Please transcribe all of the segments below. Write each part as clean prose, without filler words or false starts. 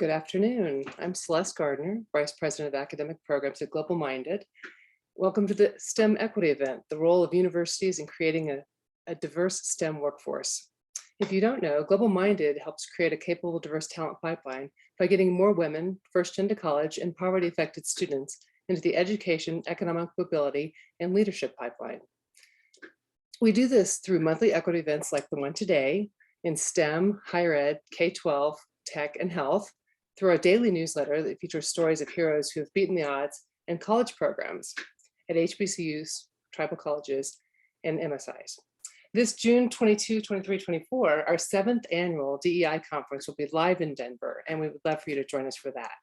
Good afternoon. I'm Celeste Gardner, Vice President of Academic Programs at Global Minded. Welcome to the STEM Equity event, the role of universities in creating a diverse STEM workforce. If you don't know, Global Minded helps create a capable, diverse talent pipeline by getting more women, first into college, and poverty-affected students into the education, economic mobility, and leadership pipeline. We do this through monthly equity events like the one today in STEM, higher ed, K12, tech, and health, through our daily newsletter that features stories of heroes who have beaten the odds, and college programs at HBCUs, tribal colleges, and MSIs. This June 22, 23, 24, our 7th annual DEI conference will be live in Denver, and we would love for you to join us for that.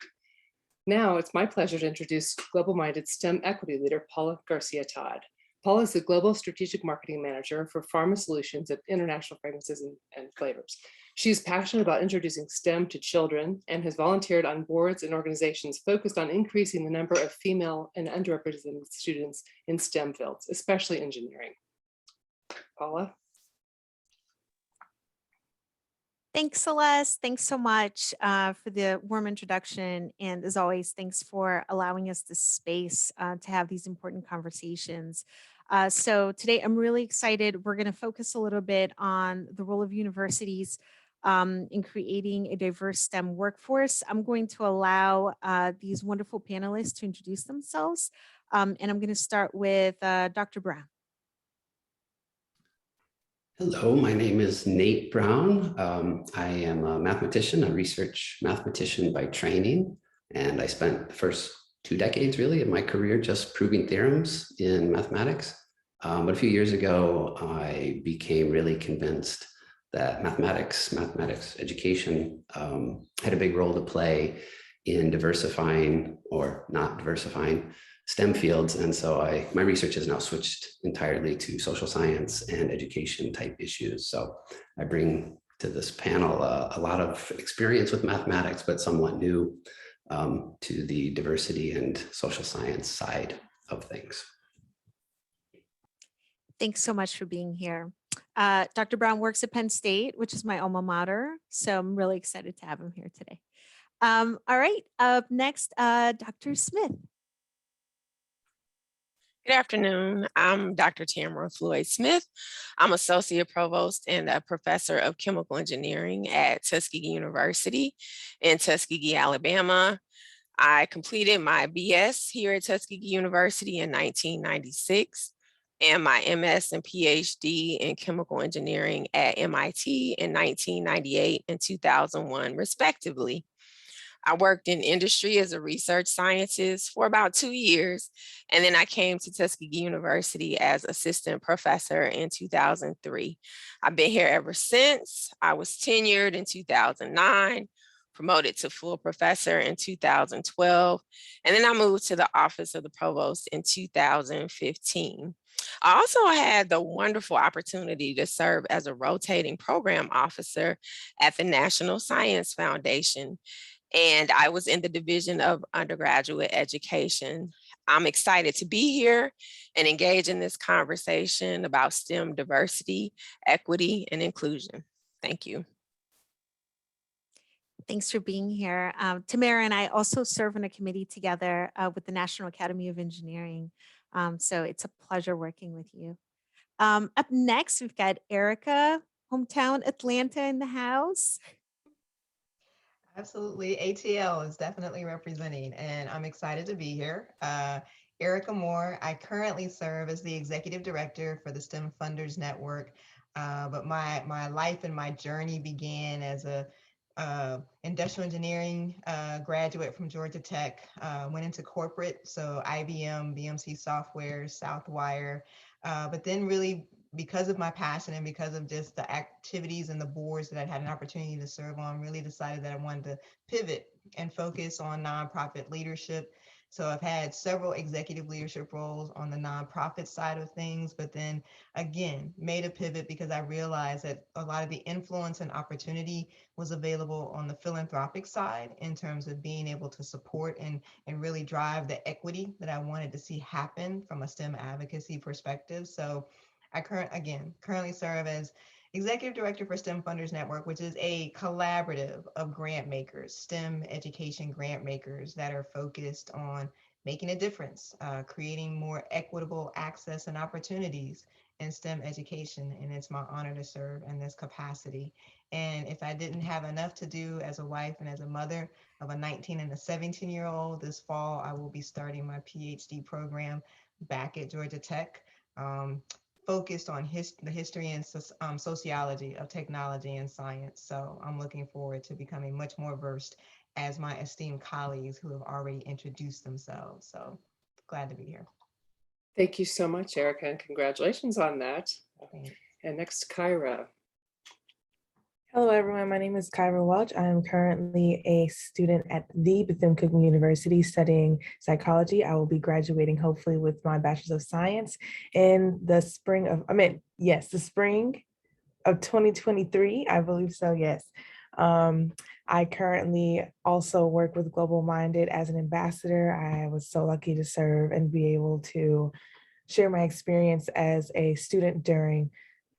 Now it's my pleasure to introduce Global Minded STEM equity leader, Paula Garcia Todd. Paula is the Global Strategic Marketing Manager for Pharma Solutions at International Fragrances and Flavors. She's passionate about introducing STEM to children and has volunteered on boards and organizations focused on increasing the number of female and underrepresented students in STEM fields, especially engineering. Paula? Thanks, Celeste. Thanks so much for the warm introduction. And as always, thanks for allowing us this space to have these important conversations. So today I'm really excited. We're going to focus a little bit on the role of universities in creating a diverse STEM workforce. I'm going to allow these wonderful panelists to introduce themselves. And I'm going to start with Dr. Brown. Hello, my name is Nate Brown. I am a mathematician, a research mathematician by training, and I spent the first 2 decades really of my career just proving theorems in mathematics. But a few years ago, I became really convinced that mathematics education had a big role to play in diversifying or not diversifying STEM fields. And so my research has now switched entirely to social science and education type issues. So I bring to this panel a lot of experience with mathematics, but somewhat new to the diversity and social science side of things. Thanks so much for being here. Dr. Brown works at Penn State, which is my alma mater. So I'm really excited to have him here today. All right, up next, Dr. Smith. Good afternoon. I'm Dr. Tamara Floyd Smith. I'm Associate Provost and a Professor of Chemical Engineering at Tuskegee University in Tuskegee, Alabama. I completed my BS here at Tuskegee University in 1996 and my MS and PhD in Chemical Engineering at MIT in 1998 and 2001, respectively. I worked in industry as a research scientist for about 2 years, and then I came to Tuskegee University as assistant professor in 2003. I've been here ever since. I was tenured in 2009, promoted to full professor in 2012, and then I moved to the office of the provost in 2015. I also had the wonderful opportunity to serve as a rotating program officer at the National Science Foundation, and I was in the Division of Undergraduate Education. I'm excited to be here and engage in this conversation about STEM diversity, equity, and inclusion. Thank you. Thanks for being here. Tamara and I also serve in a committee together with the National Academy of Engineering. So it's a pleasure working with you. Up next, we've got Erica, hometown Atlanta in the house. Absolutely. ATL is definitely representing, and I'm excited to be here. Erica Moore, I currently serve as the Executive Director for the STEM Funders Network, but my life and my journey began as a industrial engineering graduate from Georgia Tech, went into corporate, so IBM, BMC Software, Southwire, but then really because of my passion and because of just the activities and the boards that I'd had an opportunity to serve on, really decided that I wanted to pivot and focus on nonprofit leadership. So I've had several executive leadership roles on the nonprofit side of things, but then again, made a pivot because I realized that a lot of the influence and opportunity was available on the philanthropic side in terms of being able to support and really drive the equity that I wanted to see happen from a STEM advocacy perspective. So I currently serve as Executive Director for STEM Funders Network, which is a collaborative of grant makers, STEM education grant makers that are focused on making a difference, creating more equitable access and opportunities in STEM education. And it's my honor to serve in this capacity. And if I didn't have enough to do as a wife and as a mother of a 19 and a 17-year-old, this fall I will be starting my PhD program back at Georgia Tech, focused on the history and sociology of technology and science. So I'm looking forward to becoming much more versed as my esteemed colleagues who have already introduced themselves. So glad to be here. Thank you so much, Erica, and congratulations on that. Thanks. And next, Kyra. Hello, everyone. My name is Kyra Welch. I am currently a student at the Bethune-Cookman University studying psychology. I will be graduating hopefully with my Bachelor's of Science in the spring of, the spring of 2023. I believe so, yes. I currently also work with Global Minded as an ambassador. I was so lucky to serve and be able to share my experience as a student during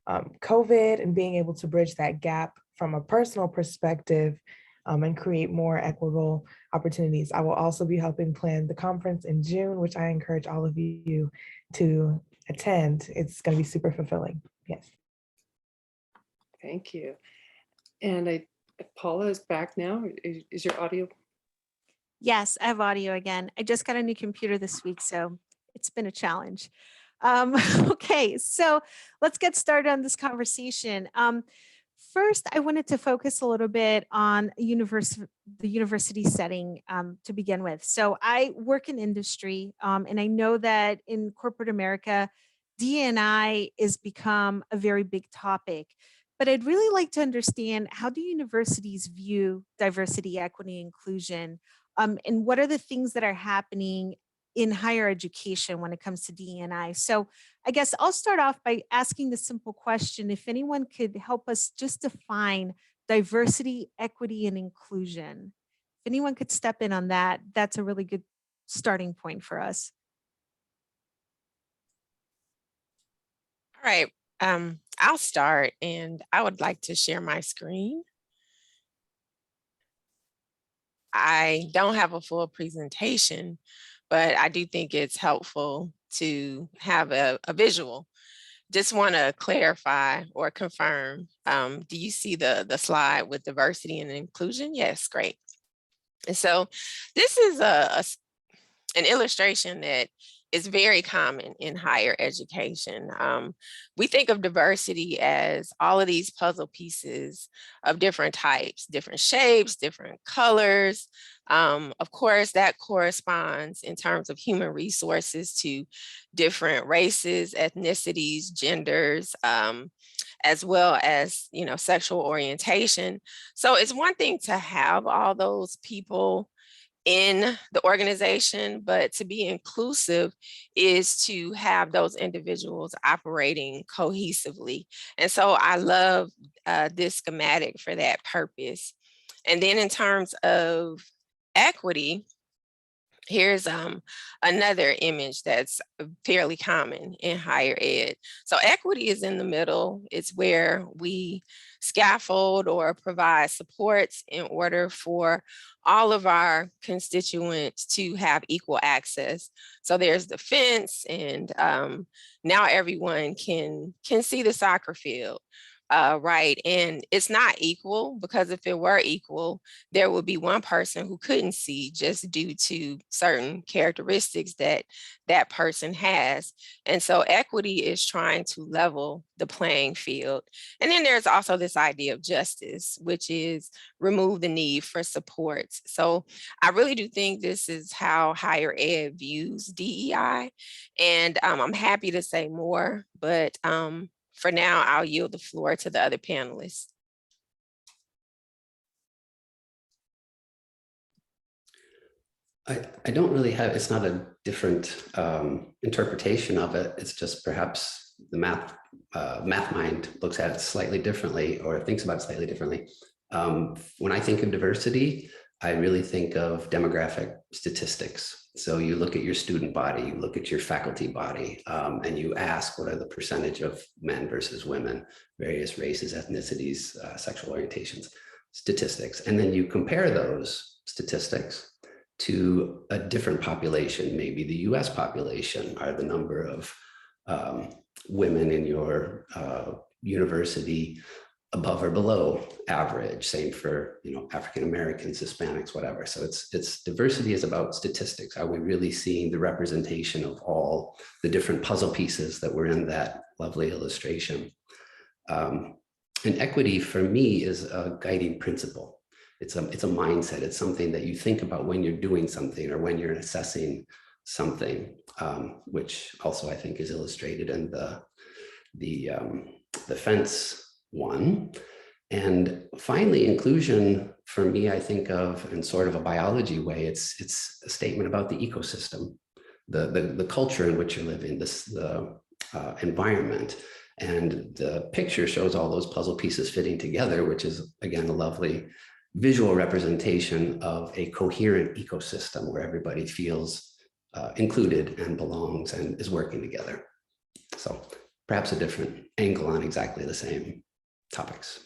COVID and being able to bridge that gap from a personal perspective and create more equitable opportunities. I will also be helping plan the conference in June, which I encourage all of you to attend. It's going to be super fulfilling. Yes. Thank you. And Paula is back now. Is your audio? Yes, I have audio again. I just got a new computer this week, so it's been a challenge. Okay, so let's get started on this conversation. First, I wanted to focus a little bit on the university setting to begin with. So I work in industry, and I know that in corporate America, D&I has become a very big topic. But I'd really like to understand, how do universities view diversity, equity, inclusion, and what are the things that are happening in higher education when it comes to D&I? So I guess I'll start off by asking the simple question, if anyone could help us just define diversity, equity, and inclusion. If anyone could step in on that, that's a really good starting point for us. All right. I'll start, and I would like to share my screen. I don't have a full presentation, but I do think it's helpful to have a visual. Just want to clarify or confirm. Do you see the slide with diversity and inclusion? Yes, great. And so this is an illustration that is very common in higher education. We think of diversity as all of these puzzle pieces of different types, different shapes, different colors. Of course, that corresponds in terms of human resources to different races, ethnicities, genders, as well as, sexual orientation. So it's one thing to have all those people in the organization, but to be inclusive is to have those individuals operating cohesively. And so I love this schematic for that purpose. And then in terms of equity, here's another image that's fairly common in higher ed. So equity is in the middle. It's where we scaffold or provide supports in order for all of our constituents to have equal access. So there's the fence, and now everyone can see the soccer field. Right. And it's not equal, because if it were equal, there would be one person who couldn't see just due to certain characteristics that that person has. And so equity is trying to level the playing field. And then there's also this idea of justice, which is remove the need for supports. So I really do think this is how higher ed views DEI. And I'm happy to say more, but for now, I'll yield the floor to the other panelists. I don't really have, it's not a different interpretation of it. It's just perhaps the math mind looks at it slightly differently, or thinks about it slightly differently. When I think of diversity, I really think of demographic statistics. So you look at your student body, you look at your faculty body, and you ask what are the percentage of men versus women, various races, ethnicities, sexual orientations, statistics. And then you compare those statistics to a different population, maybe the US population. Are the number of women in your university above or below average? Same for, African Americans, Hispanics, whatever. So it's diversity is about statistics. Are we really seeing the representation of all the different puzzle pieces that were in that lovely illustration? And equity for me is a guiding principle. It's a mindset. It's something that you think about when you're doing something or when you're assessing something, which also I think is illustrated in the fence one. And finally, inclusion for me, I think of in sort of a biology way, it's a statement about the ecosystem, the culture in which you're living, the environment. And the picture shows all those puzzle pieces fitting together, which is, again, a lovely visual representation of a coherent ecosystem where everybody feels included and belongs and is working together. So perhaps a different angle on exactly the same topics.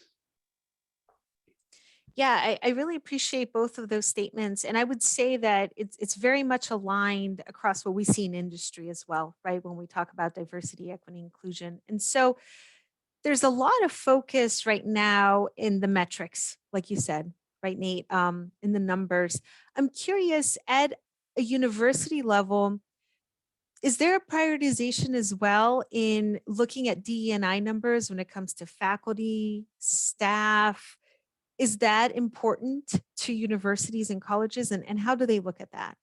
Yeah, I really appreciate both of those statements. And I would say that it's very much aligned across what we see in industry as well, right? When we talk about diversity, equity, inclusion. And so there's a lot of focus right now in the metrics, like you said, right, Nate, in the numbers. I'm curious, at a university level, is there a prioritization as well in looking at DE&I numbers when it comes to faculty, staff? Is that important to universities and colleges, and how do they look at that?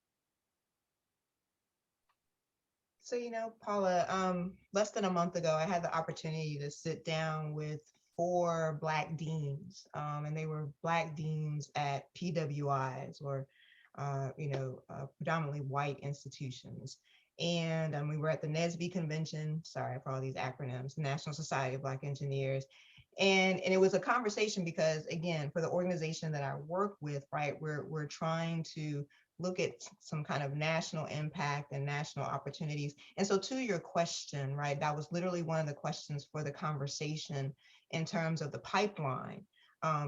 So, Paula, less than a month ago, I had the opportunity to sit down with 4 Black deans, and they were Black deans at PWIs, or, predominantly white institutions. And we were at the NSBE convention, sorry for all these acronyms, National Society of Black Engineers. And it was a conversation because, again, for the organization that I work with, right, we're trying to look at some kind of national impact and national opportunities. And so to your question, right, that was literally one of the questions for the conversation in terms of the pipeline,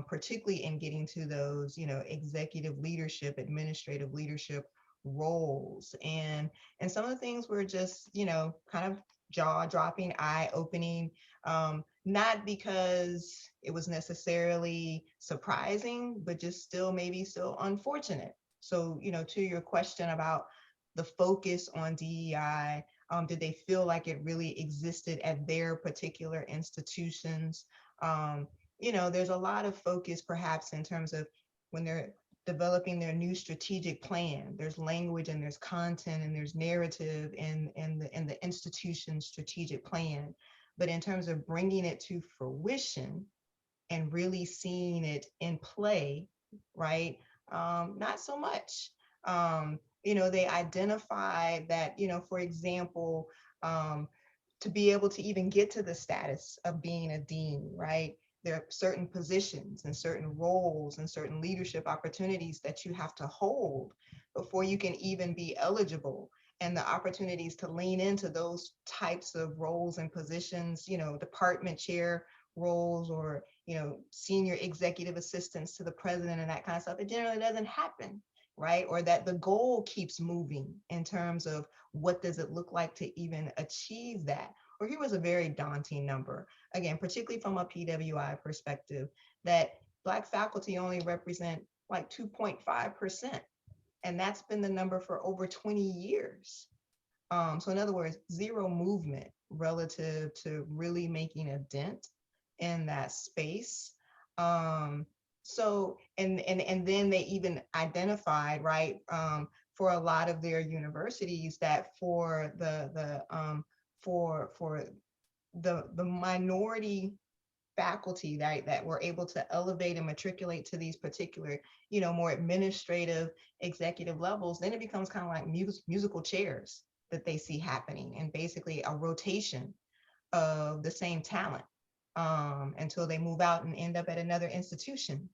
particularly in getting to those, executive leadership, administrative leadership roles. And some of the things were just, kind of jaw-dropping, eye-opening, not because it was necessarily surprising, but just still unfortunate. So, to your question about the focus on DEI, did they feel like it really existed at their particular institutions? There's a lot of focus perhaps in terms of when they're developing their new strategic plan. There's language and there's content and there's narrative in the institution's strategic plan. But in terms of bringing it to fruition and really seeing it in play, right? Not so much. They identify that, for example, to be able to even get to the status of being a dean, right? There are certain positions and certain roles and certain leadership opportunities that you have to hold before you can even be eligible. And the opportunities to lean into those types of roles and positions, department chair roles, or senior executive assistants to the president and that kind of stuff, it generally doesn't happen, right? Or that the goal keeps moving in terms of what does it look like to even achieve that. Or here was a very daunting number, again, particularly from a PWI perspective, that Black faculty only represent like 2.5%. And that's been the number for over 20 yeers. So in other words, zero movement relative to really making a dent in that space. So, and then they even identified, right, for a lot of their universities that for the minority faculty that were able to elevate and matriculate to these particular, more administrative executive levels, then it becomes kind of like musical chairs that they see happening, and basically a rotation of the same talent until they move out and end up at another institution.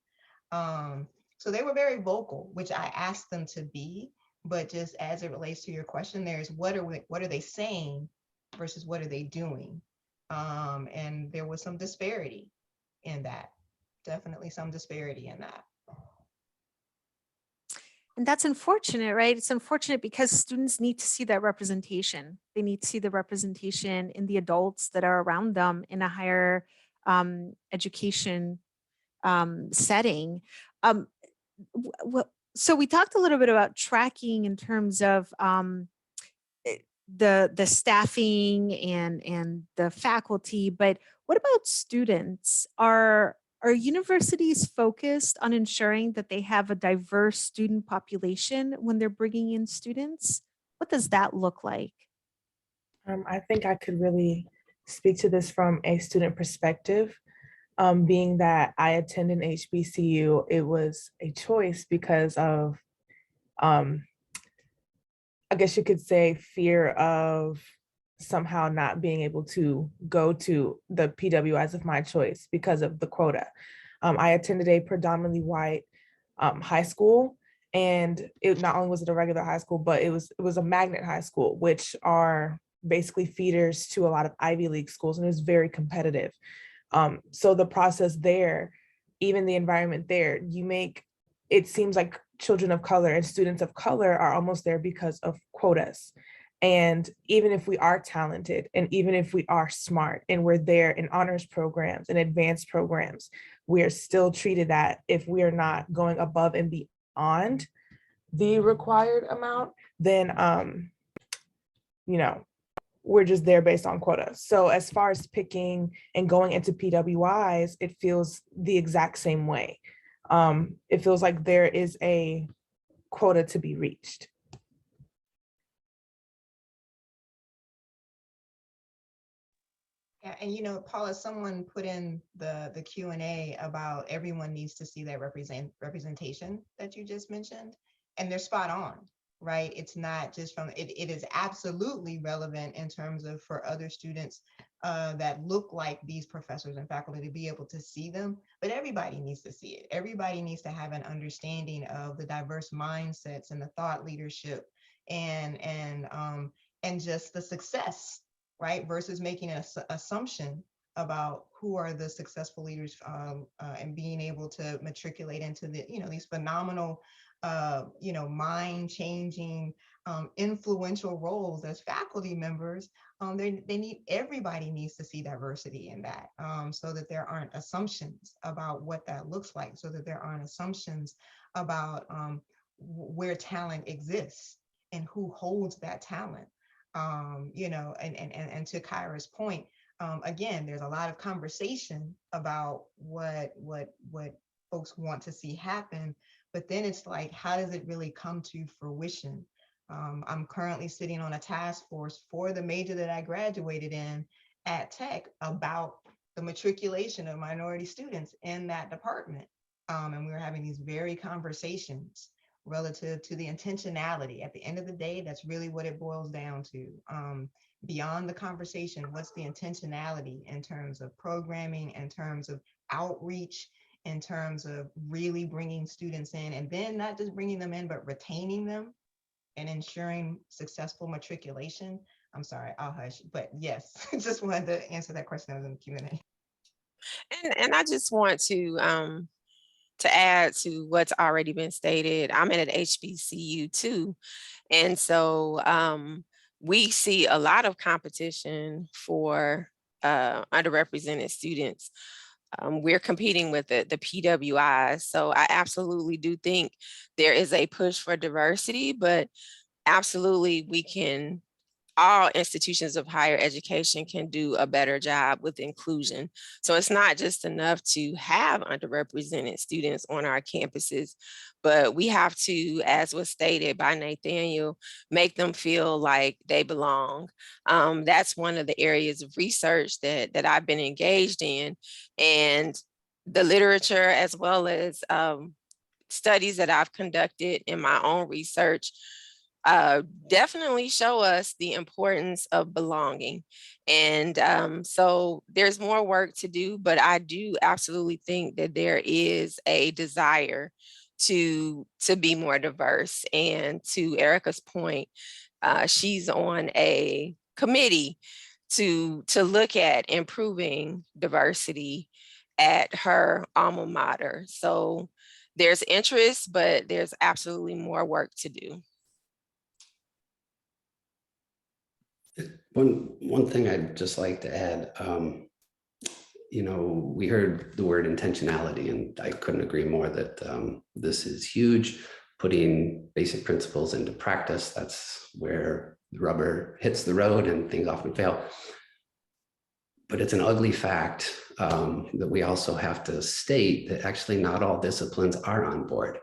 So they were very vocal, which I asked them to be, but just as it relates to your question, there's what are they saying versus what are they doing? And there was some disparity in that, definitely some disparity in that. And that's unfortunate, right? It's unfortunate because students need to see that representation. They need to see the representation in the adults that are around them in a higher education setting. So we talked a little bit about tracking in terms of the staffing and the faculty, but what about students? Are universities focused on ensuring that they have a diverse student population when they're bringing in students? What does that look like? I think I could really speak to this from a student perspective. Being that I attend an HBCU, it was a choice because of, I guess you could say, fear of somehow not being able to go to the PWIs of my choice because of the quota. I attended a predominantly white high school, and it not only was it a regular high school, but it was a magnet high school, which are basically feeders to a lot of Ivy League schools, and it was very competitive. So the process there, even the environment there, it seems like children of color and students of color are almost there because of quotas. And even if we are talented and even if we are smart and we're there in honors programs and advanced programs, we are still treated that if we are not going above and beyond the required amount, then, we're just there based on quota. So as far as picking and going into PWIs, it feels the exact same way. It feels like there is a quota to be reached. Yeah, and Paula, someone put in the Q&A about everyone needs to see that representation that you just mentioned, and they're spot on, right? It's not just from it is absolutely relevant in terms of for other students that look like these professors and faculty to be able to see them, but everybody needs to see it. Everybody needs to have an understanding of the diverse mindsets and the thought leadership and just the success, right? Versus making an assumption about who are the successful leaders and being able to matriculate into these phenomenal, mind-changing, influential roles as faculty members. Everybody needs to see diversity in that, so that there aren't assumptions about what that looks like, so that there aren't assumptions about where talent exists and who holds that talent. And to Kyra's point, again, there's a lot of conversation about what folks want to see happen, but then it's like, how does it really come to fruition? I'm currently sitting on a task force for the major that I graduated in at Tech about the matriculation of minority students in that department. And we were having these very conversations relative to the intentionality. At the end of the day, that's really what it boils down to. Beyond the conversation, what's the intentionality in terms of programming, in terms of outreach, in terms of really bringing students in, and then not just bringing them in, but retaining them and ensuring successful matriculation. I'm sorry, I'll hush, but yes, just wanted to answer that question that was in the Q&A. And I just want to add to what's already been stated. I'm at an HBCU too. And so we see a lot of competition for underrepresented students. We're competing with the PWIs. So I absolutely do think there is a push for diversity, but absolutely all institutions of higher education can do a better job with inclusion. So it's not just enough to have underrepresented students on our campuses, but we have to, as was stated by Nathanial, make them feel like they belong. That's one of the areas of research that I've been engaged in, and the literature as well as studies that I've conducted in my own research definitely show us the importance of belonging. And so there's more work to do, but I do absolutely think that there is a desire to be more diverse. And to Erica's point, she's on a committee to look at improving diversity at her alma mater. So there's interest, but there's absolutely more work to do. One thing I'd just like to add, we heard the word intentionality, and I couldn't agree more that this is huge. Putting basic principles into practice, that's where the rubber hits the road and things often fail. But it's an ugly fact that we also have to state that actually not all disciplines are on board.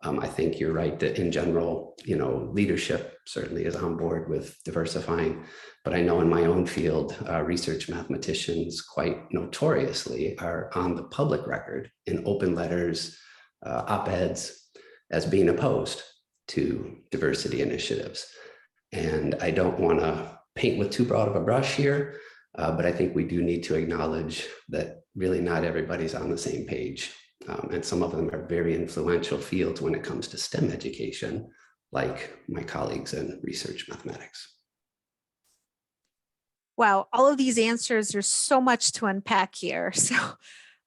I think you're right that in general, leadership certainly is on board with diversifying, but I know in my own field, research mathematicians quite notoriously are on the public record in open letters, op-eds, as being opposed to diversity initiatives. And I don't want to paint with too broad of a brush here, but I think we do need to acknowledge that really not everybody's on the same page. And some of them are very influential fields when it comes to STEM education, like my colleagues in research mathematics. Wow, all of these answers, there's so much to unpack here. So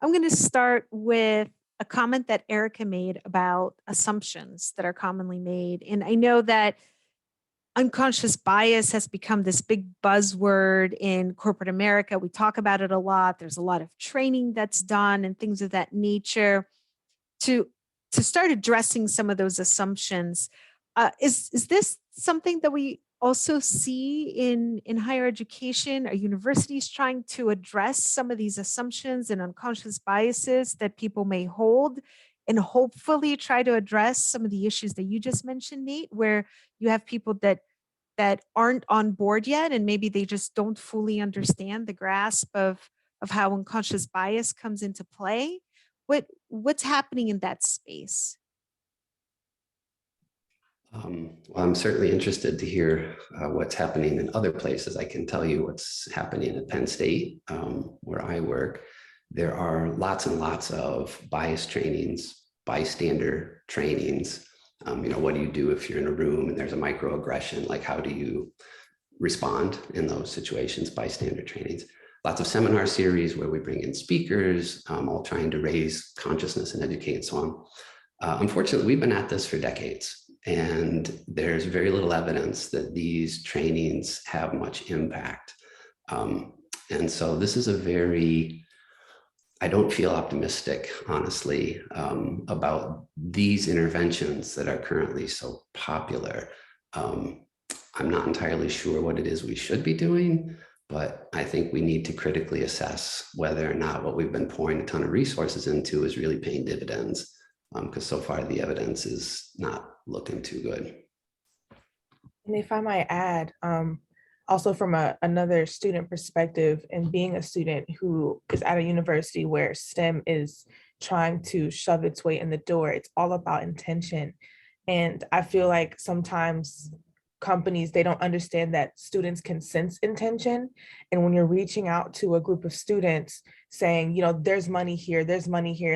I'm going to start with a comment that Erica made about assumptions that are commonly made. And I know that unconscious bias has become this big buzzword in corporate America. We talk about it a lot. There's a lot of training that's done and things of that nature to start addressing some of those assumptions. Is this something that we also see in higher education? Are universities trying to address some of these assumptions and unconscious biases that people may hold, and hopefully try to address some of the issues that you just mentioned, Nate, where you have people that aren't on board yet, and maybe they just don't fully understand the grasp of how unconscious bias comes into play? What's happening in that space? Well, I'm certainly interested to hear what's happening in other places. I can tell you what's happening at Penn State, where I work. There are lots and lots of bias trainings, bystander trainings. What do you do if you're in a room and there's a microaggression? Like, how do you respond in those situations? Bystander trainings. Lots of seminar series where we bring in speakers, all trying to raise consciousness and educate and so on. Unfortunately, we've been at this for decades, and there's very little evidence that these trainings have much impact. And so this is I don't feel optimistic, honestly, about these interventions that are currently so popular. I'm not entirely sure what it is we should be doing, but I think we need to critically assess whether or not what we've been pouring a ton of resources into is really paying dividends, because so far the evidence is not looking too good. And if I might add, also from another student perspective, and being a student who is at a university where STEM is trying to shove its way in the door, it's all about intention. And I feel like sometimes companies, they don't understand that students can sense intention. And when you're reaching out to a group of students saying, there's money here,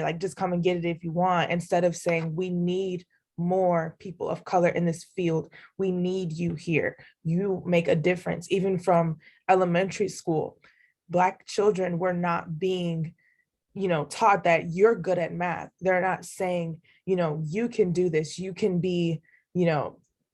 like just come and get it if you want, instead of saying, we need more people of color in this field. We need you here. You make a difference. Even from elementary school, Black children were not being, taught that you're good at math. They're not saying, you can do this. You can be,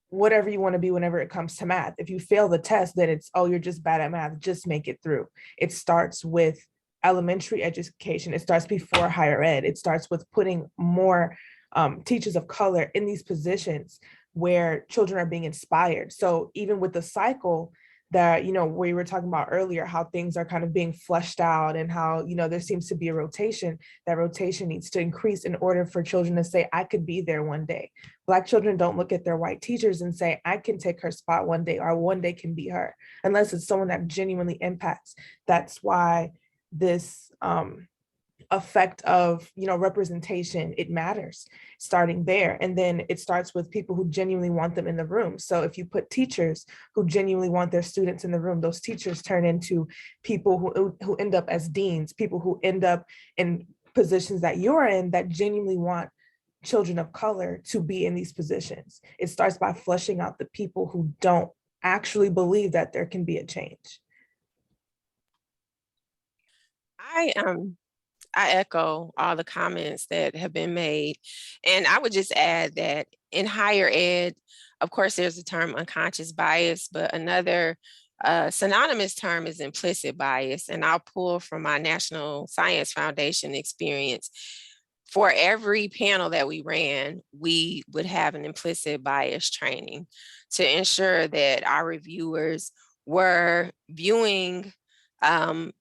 whatever you want to be whenever it comes to math. If you fail the test, then it's, oh, you're just bad at math. Just make it through. It starts with elementary education. It starts before higher ed. It starts with putting more teachers of color in these positions where children are being inspired. So even with the cycle that, we were talking about earlier, how things are kind of being fleshed out and how, there seems to be a rotation, that rotation needs to increase in order for children to say, I could be there one day. Black children don't look at their white teachers and say, I can take her spot one day, or one day can be her, unless it's someone that genuinely impacts. That's why this effect of representation, it matters, starting there. And then it starts with people who genuinely want them in the room. So if you put teachers who genuinely want their students in the room, those teachers turn into people who end up as deans, people who end up in positions that you're in that genuinely want children of color to be in these positions. It starts by flushing out the people who don't actually believe that there can be a change. I echo all the comments that have been made. And I would just add that in higher ed, of course, there's the term unconscious bias, but another synonymous term is implicit bias. And I'll pull from my National Science Foundation experience. For every panel that we ran, we would have an implicit bias training to ensure that our reviewers were viewing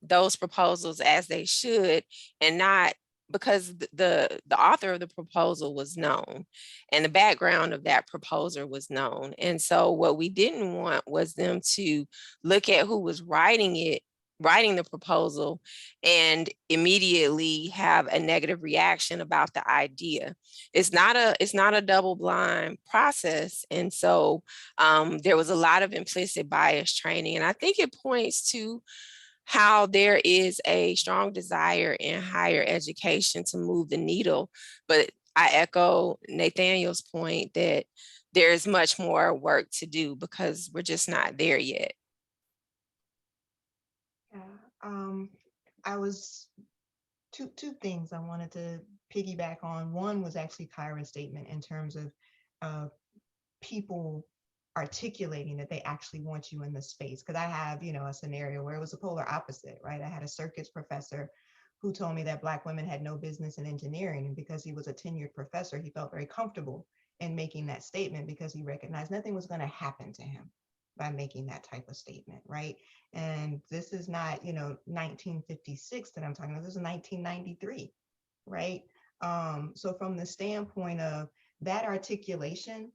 those proposals as they should, and not because the author of the proposal was known and the background of that proposer was known. And so what we didn't want was them to look at who was writing the proposal and immediately have a negative reaction about the idea. It's not a double-blind process. And so there was a lot of implicit bias training. And I think it points to how there is a strong desire in higher education to move the needle. But I echo Nathaniel's point that there's much more work to do because we're just not there yet. Yeah, I was two things I wanted to piggyback on. One was actually Kyra's statement in terms of people articulating that they actually want you in the space. Because I have, a scenario where it was a polar opposite, right? I had a circuits professor who told me that Black women had no business in engineering. And because he was a tenured professor, he felt very comfortable in making that statement because he recognized nothing was going to happen to him by making that type of statement, right? And this is not, 1956 that I'm talking about. This is 1993, right? So from the standpoint of that articulation,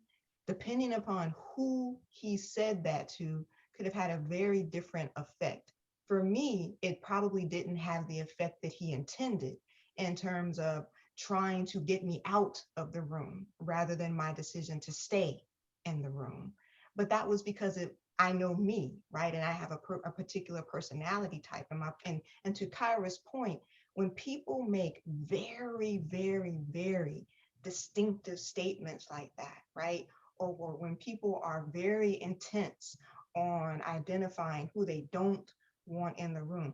depending upon who he said that to, could have had a very different effect. For me, it probably didn't have the effect that he intended in terms of trying to get me out of the room rather than my decision to stay in the room. But that was because I know me, right? And I have a particular personality type. And to Kyra's point, when people make very, very, very distinctive statements like that, right? Or when people are very intense on identifying who they don't want in the room,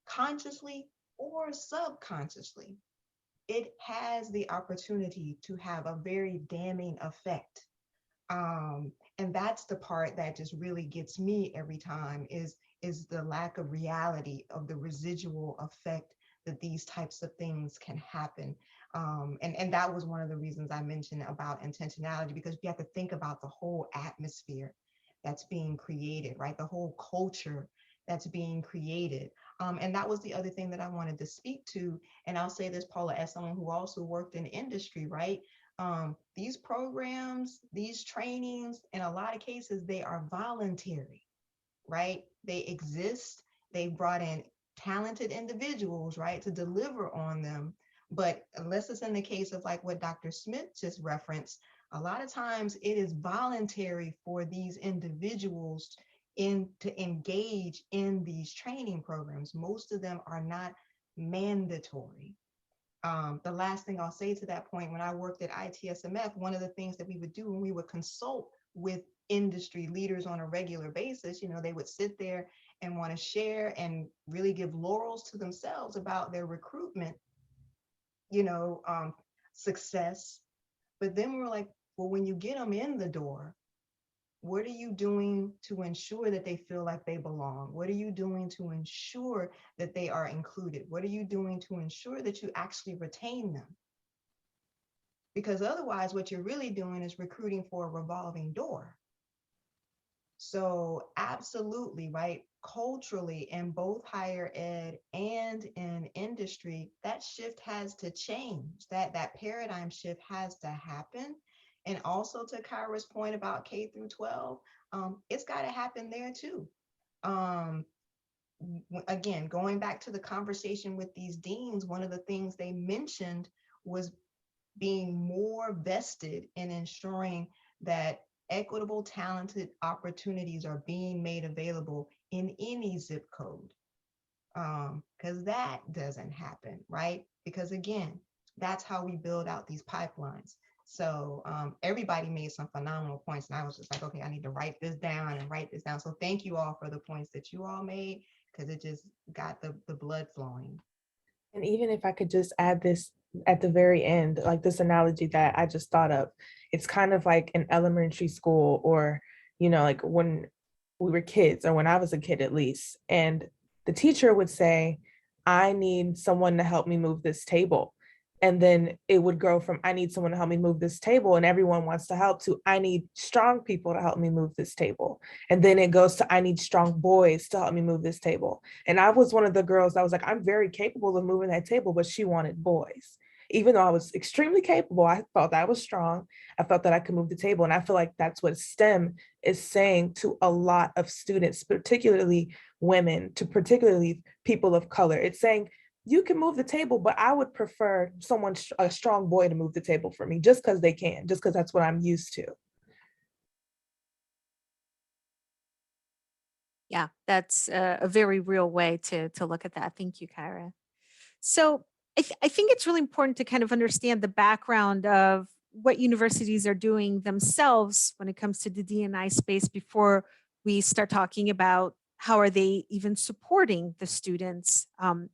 consciously or subconsciously, it has the opportunity to have a very damning effect. And that's the part that just really gets me every time is the lack of reality of the residual effect that these types of things can happen. And that was one of the reasons I mentioned about intentionality, because you have to think about the whole atmosphere that's being created, right? The whole culture that's being created. And that was the other thing that I wanted to speak to. And I'll say this, Paula, as someone who also worked in industry, right? These programs, these trainings, in a lot of cases, they are voluntary, right? They exist. They brought in talented individuals, right, to deliver on them. But unless it's in the case of like what Dr. Smith just referenced, a lot of times it is voluntary for these individuals to engage in these training programs. Most of them are not mandatory. The last thing I'll say to that point, when I worked at ITSMF, one of the things that we would do when we would consult with industry leaders on a regular basis, they would sit there and want to share and really give laurels to themselves about their recruitment, success. But then we were like, well, when you get them in the door, what are you doing to ensure that they feel like they belong? What are you doing to ensure that they are included? What are you doing to ensure that you actually retain them? Because otherwise, what you're really doing is recruiting for a revolving door. So absolutely, right? Culturally, in both higher ed and in industry, that shift has to change. That paradigm shift has to happen. And also to Kyra's point about K through 12, it's got to happen there too. Again, going back to the conversation with these deans, one of the things they mentioned was being more vested in ensuring that equitable, talented opportunities are being made available in any zip code. Because that doesn't happen, right? Because again, that's how we build out these pipelines. So everybody made some phenomenal points, and I was just like, okay, I need to write this down and write this down. So thank you all for the points that you all made, because it just got the blood flowing. And even if I could just add this at the very end, like this analogy that I just thought of, it's kind of like an elementary school, or, like when we were kids, or when I was a kid at least, and the teacher would say, I need someone to help me move this table. And then it would grow from, I need someone to help me move this table, and everyone wants to help, to I need strong people to help me move this table. And then it goes to I need strong boys to help me move this table. And I was one of the girls that was like, I'm very capable of moving that table, but she wanted boys. Even though I was extremely capable, I felt I was strong. I felt that I could move the table. And I feel like that's what STEM is saying to a lot of students, particularly women, to particularly people of color. It's saying, you can move the table, but I would prefer a strong boy to move the table for me, just because they can, just because that's what I'm used to. Yeah, that's a very real way to look at that. Thank you, Kyra. So I think it's really important to kind of understand the background of what universities are doing themselves when it comes to the D&I space before we start talking about how are they even supporting the students,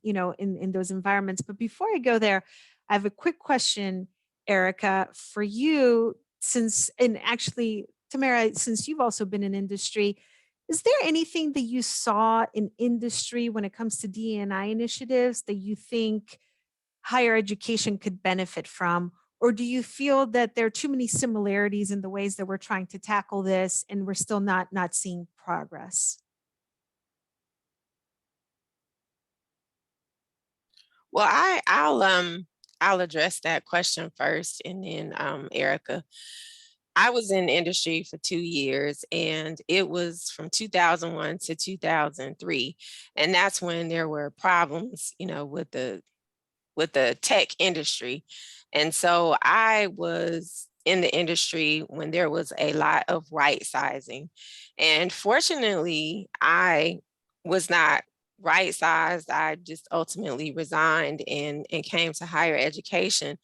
in those environments. But before I go there, I have a quick question, Erica, for you, and actually, Tamara, since you've also been in industry, is there anything that you saw in industry when it comes to D&I initiatives that you think higher education could benefit from? Or do you feel that there are too many similarities in the ways that we're trying to tackle this and we're still not seeing progress? Well, I'll address that question first, and then Erica. I was in industry for 2 years, and it was from 2001 to 2003, and that's when there were problems, with the tech industry. And so I was in the industry when there was a lot of right sizing. And fortunately, I was not right sized. I just ultimately resigned and came to higher education.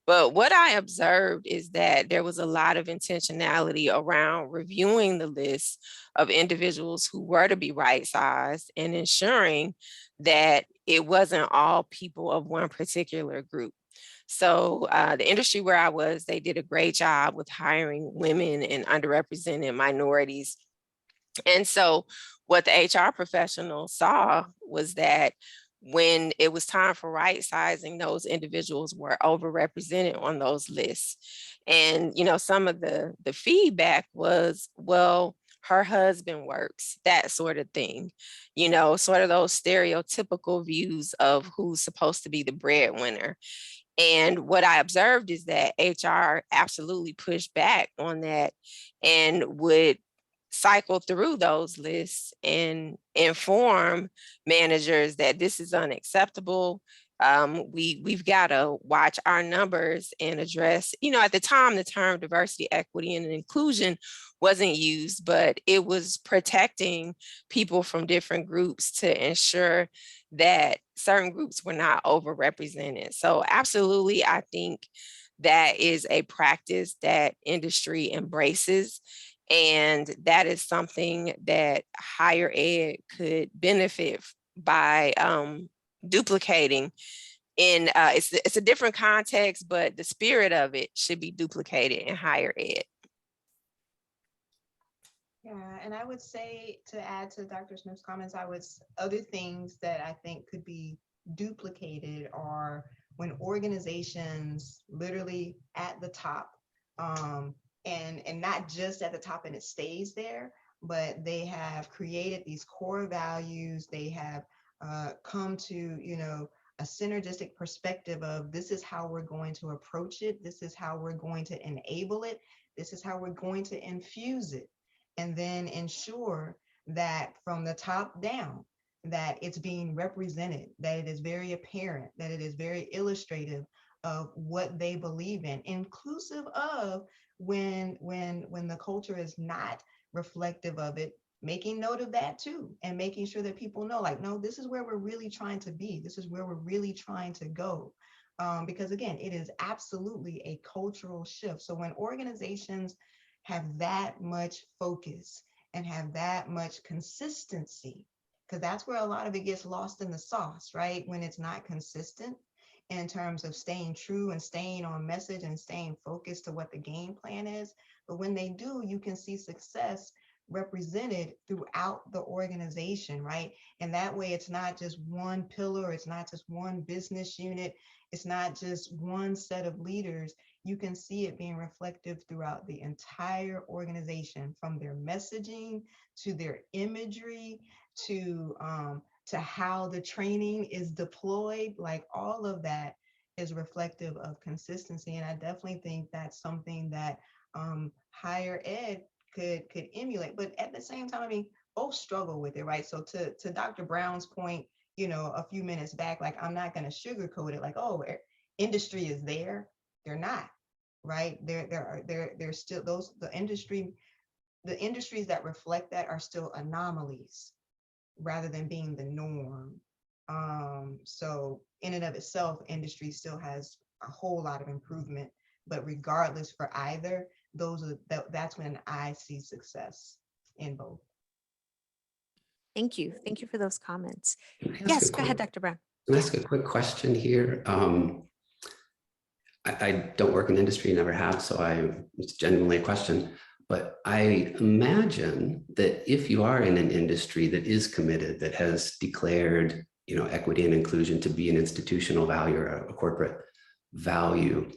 But what I observed is that there was a lot of intentionality around reviewing the list of individuals who were to be right sized and ensuring that it wasn't all people of one particular group. So the industry where I was, they did a great job with hiring women and underrepresented minorities. And so what the HR professional saw was that when it was time for right sizing, those individuals were overrepresented on those lists. And, some of the feedback was, well, her husband works, that sort of thing, sort of those stereotypical views of who's supposed to be the breadwinner. And what I observed is that HR absolutely pushed back on that and would cycle through those lists and inform managers that this is unacceptable. We've got to watch our numbers and address, at the time, the term diversity, equity, and inclusion wasn't used, but it was protecting people from different groups to ensure that certain groups were not overrepresented. So absolutely, I think that is a practice that industry embraces. And that is something that higher ed could benefit by duplicating. It's a different context, but the spirit of it should be duplicated in higher ed. Yeah, and I would say, to add to Dr. Smith's comments, other things that I think could be duplicated are when organizations literally at the top, and not just at the top and it stays there, but they have created these core values. They have come to, a synergistic perspective of, this is how we're going to approach it. This is how we're going to enable it. This is how we're going to infuse it. And then ensure that from the top down, that it's being represented, that it is very apparent, that it is very illustrative of what they believe in, inclusive of when the culture is not reflective of it, making note of that too, and making sure that people know, like, no, this is where we're really trying to be. This is where we're really trying to go. because again, it is absolutely a cultural shift. So when organizations have that much focus and have that much consistency, because that's where a lot of it gets lost in the sauce, right? When it's not consistent in terms of staying true and staying on message and staying focused to what the game plan is. But when they do, you can see success represented throughout the organization, right? And that way it's not just one pillar, it's not just one business unit, it's not just one set of leaders. You can see it being reflective throughout the entire organization, from their messaging to their imagery to how the training is deployed. Like all of that is reflective of consistency. And I definitely think that's something that higher ed could emulate. But at the same time, I mean, both struggle with it, right? So to Dr. Brown's point, you know, a few minutes back, like, I'm not going to sugarcoat it like, oh, industry is there. They're not, right? They're still those, the industries that reflect that are still anomalies rather than being the norm. So in and of itself, industry still has a whole lot of improvement, but regardless for either, that's when I see success in both. Thank you. Thank you for those comments. Can I ask Yes, a go ahead, quick- Dr. Brown. Can I ask a quick question here? I don't work in industry, never have, so it's genuinely a question. But I imagine that if you are in an industry that is committed, that has declared, you know, equity and inclusion to be an institutional value or a corporate value,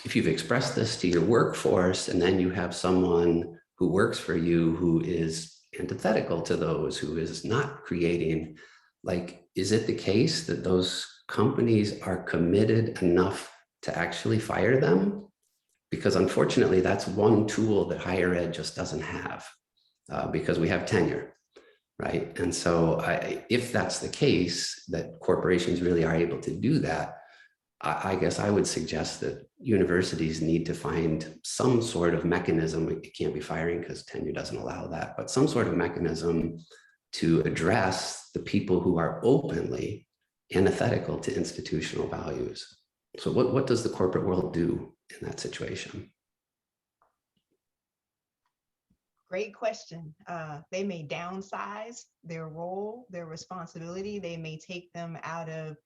if you've expressed this to your workforce, and then you have someone who works for you who is antithetical to those, who is not creating, like, is it the case that those companies are committed enough to actually fire them? Because unfortunately, that's one tool that higher ed just doesn't have, because we have tenure, right? And so if that's the case, that corporations really are able to do that, I guess I would suggest that universities need to find some sort of mechanism. It can't be firing because tenure doesn't allow that, but some sort of mechanism to address the people who are openly antithetical to institutional values. So what does the corporate world do in that situation? Great question. They may downsize their role, their responsibility. They may take them out of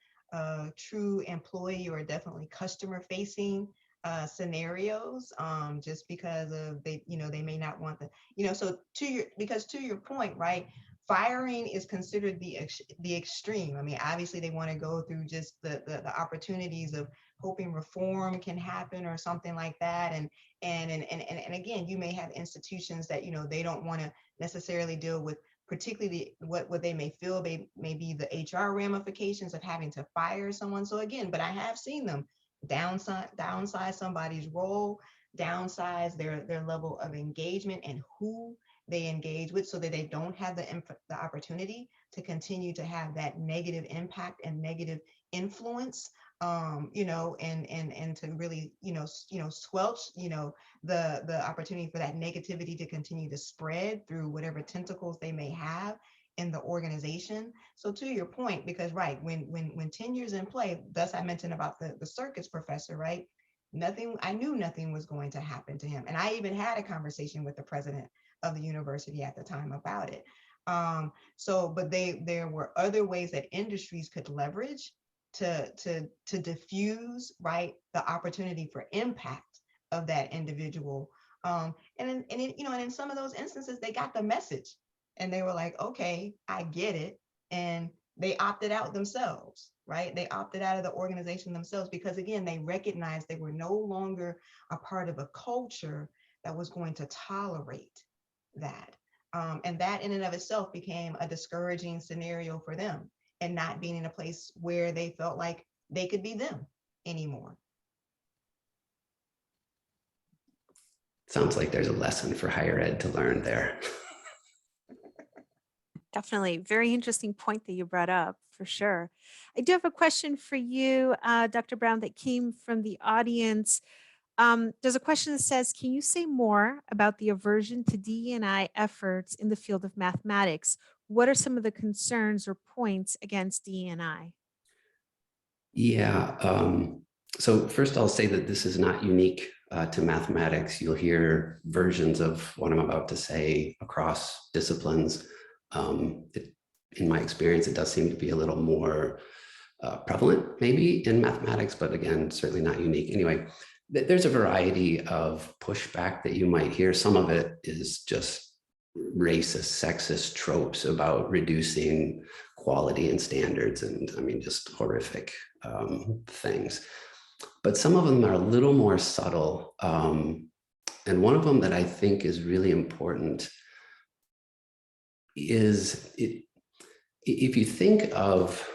true employee or definitely customer facing scenarios, just because of they may not want the, so to your point, right? Firing is considered the extreme. I mean, obviously they want to go through just the opportunities of hoping reform can happen or something like that. And again, you may have institutions that, they don't want to necessarily deal with particularly what they may feel may be the HR ramifications of having to fire someone. So again, but I have seen them downsize somebody's role, downsize their level of engagement and who they engage with, so that they don't have the opportunity to continue to have that negative impact and negative influence, and to really, squelch, the opportunity for that negativity to continue to spread through whatever tentacles they may have in the organization. So to your point, because right, when tenure's in play, thus I mentioned about the circus professor, right? I knew nothing was going to happen to him. And I even had a conversation with the president of the university at the time about it. But there were other ways that industries could leverage to diffuse, right, the opportunity for impact of that individual. And in some of those instances, they got the message and they were like, okay, I get it. And they opted out themselves, right? They opted out of the organization themselves because, again, they recognized they were no longer a part of a culture that was going to tolerate that. And that in and of itself became a discouraging scenario for them, and not being in a place where they felt like they could be them anymore. Sounds like there's a lesson for higher ed to learn there. Definitely. Very interesting point that you brought up, for sure. I do have a question for you, Dr. Brown, that came from the audience. There's a question that says, can you say more about the aversion to DE&I efforts in the field of mathematics? What are some of the concerns or points against DE&I? Yeah. So first I'll say that this is not unique to mathematics. You'll hear versions of what I'm about to say across disciplines. In my experience, it does seem to be a little more prevalent maybe in mathematics, but again, certainly not unique. Anyway, there's a variety of pushback that you might hear. Some of it is just racist, sexist tropes about reducing quality and standards, and I mean, just horrific things. But some of them are a little more subtle. And one of them that I think is really important is if you think of,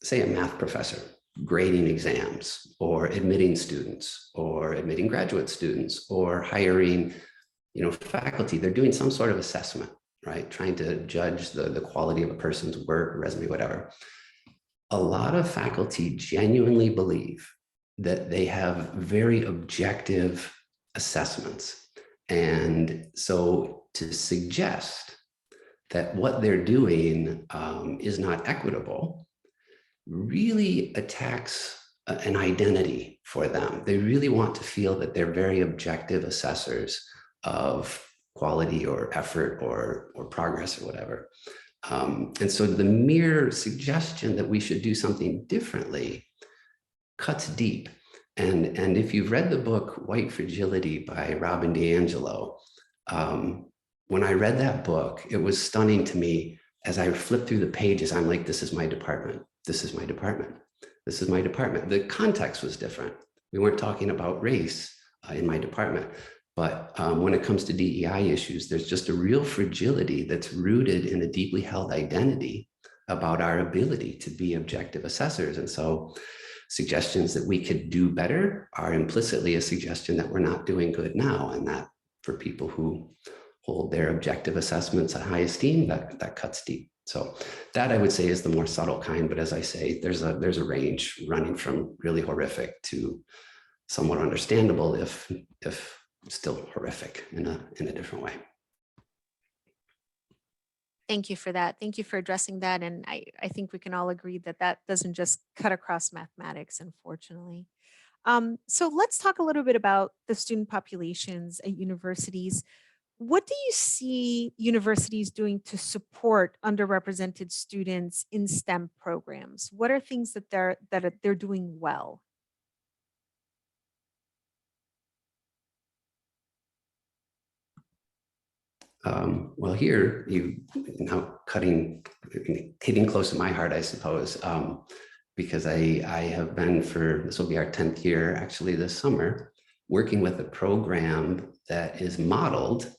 say, a math professor grading exams or admitting students or admitting graduate students or hiring, faculty, they're doing some sort of assessment, right? Trying to judge the quality of a person's work, resume, whatever. A lot of faculty genuinely believe that they have very objective assessments. And so to suggest that what they're doing is not equitable really attacks an identity for them. They really want to feel that they're very objective assessors of quality or effort or progress or whatever. And so the mere suggestion that we should do something differently cuts deep. And if you've read the book White Fragility by Robin DiAngelo, when I read that book, it was stunning to me. As I flipped through the pages, I'm like, this is my department. This is my department. This is my department. The context was different. We weren't talking about race in my department. But when it comes to DEI issues, there's just a real fragility that's rooted in a deeply held identity about our ability to be objective assessors. And so suggestions that we could do better are implicitly a suggestion that we're not doing good now. And that for people who hold their objective assessments in high esteem, that cuts deep. So that I would say is the more subtle kind. But as I say, there's a range running from really horrific to somewhat understandable, if still horrific in a different way. Thank you for that. Thank you for addressing that. And I think we can all agree that that doesn't just cut across mathematics, unfortunately. So let's talk a little bit about the student populations at universities. What do you see universities doing to support underrepresented students in STEM programs? What are things that they're doing well? Well, here you now hitting close to my heart, I suppose, because I have been this will be our 10th year actually this summer, working with a program that is modeled